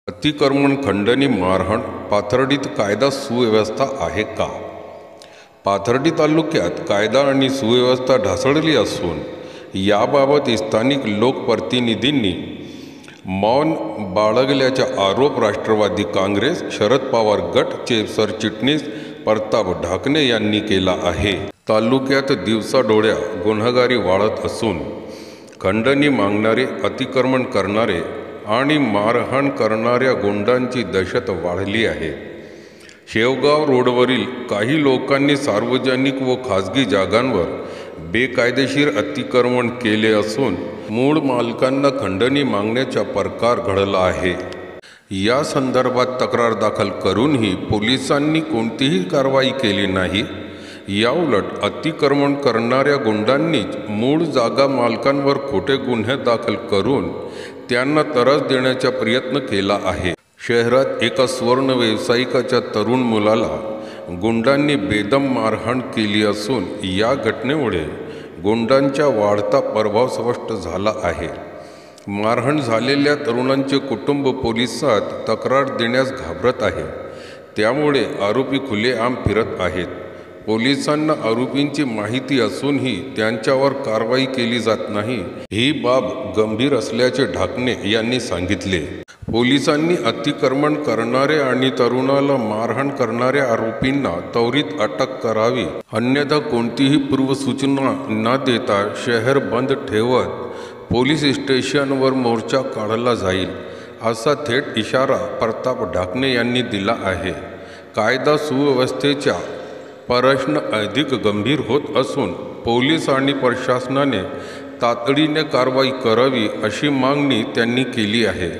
अतिक्रमण खंडणी मारहाण पाथर्डीत कायदा सुव्यवस्था आहे का? पाथर्डी तालुक्यात कायदा आणि सुव्यवस्था ढासळली असून याबाबत स्थानिक लोकप्रतिनिधींनी मौन बाळगल्याचा आरोप राष्ट्रवादी काँग्रेस शरद पवार गटचे सरचिटणीस प्रताप ढाकणे यांनी केला आहे। तालुक्यात दिवसाढवळ्या गुन्हेगारी वाढत असून खंडणी मागणारे, अतिक्रमण करणारे आणि मारहाण करणाऱ्या गुंडांची दहशत वाढली आहे। शेवगाव रोडवरील काही लोकांनी सार्वजनिक व खाजगी जागांवर बेकायदेशीर अतिक्रमण केले असून मूळ मालकांना खंडणी मागण्याचा प्रकार घडला आहे। या संदर्भात तक्रार दाखल करूनही पोलिसांनी कोणतीही कारवाई केली नाही। याउलट अतिक्रमण करणाऱ्या गुंडांनीच मूळ जागा मालकांवर खोटे गुन्हे दाखल करून त्यांना त्रास देण्याचा प्रयत्न केला आहे। शहरात एका स्वर्ण व्यावसायिकाच्या तरुण मुलाला गुंडांनी बेदम मारहाण केली असून या घटनेमुळे गुंडांचा वाढता प्रभाव स्पष्ट झाला आहे। मारहाण झालेल्या तरुणांचे कुटुंब पोलिसात तक्रार देण्यास घाबरत आहे, त्यामुळे आरोपी खुलेआम फिरत आहेत। पोलिसांना आरोपींची माहिती असूनही त्यांच्यावर कारवाई केली जात नाही, ही बाब गंभीर असल्याचे ढाकणे यांनी सांगितले। पोलिसांनी अतिक्रमण करणारे आणि तरुणाला मारहाण करणाऱ्या आरोपींना त्वरित अटक करावी, अन्यथा कोणतीही पूर्वसूचना न देता शहर बंद ठेवत पोलीस स्टेशनवर मोर्चा काढला जाईल, असा थेट इशारा प्रताप ढाकणे यांनी दिला आहे। कायदा सुव्यवस्थेचा प्रश्न अधिक गंभीर होत असून पोलीस आणि प्रशासनाने तातडीने कारवाई करावी, अशी मागणी त्यांनी केली आहे।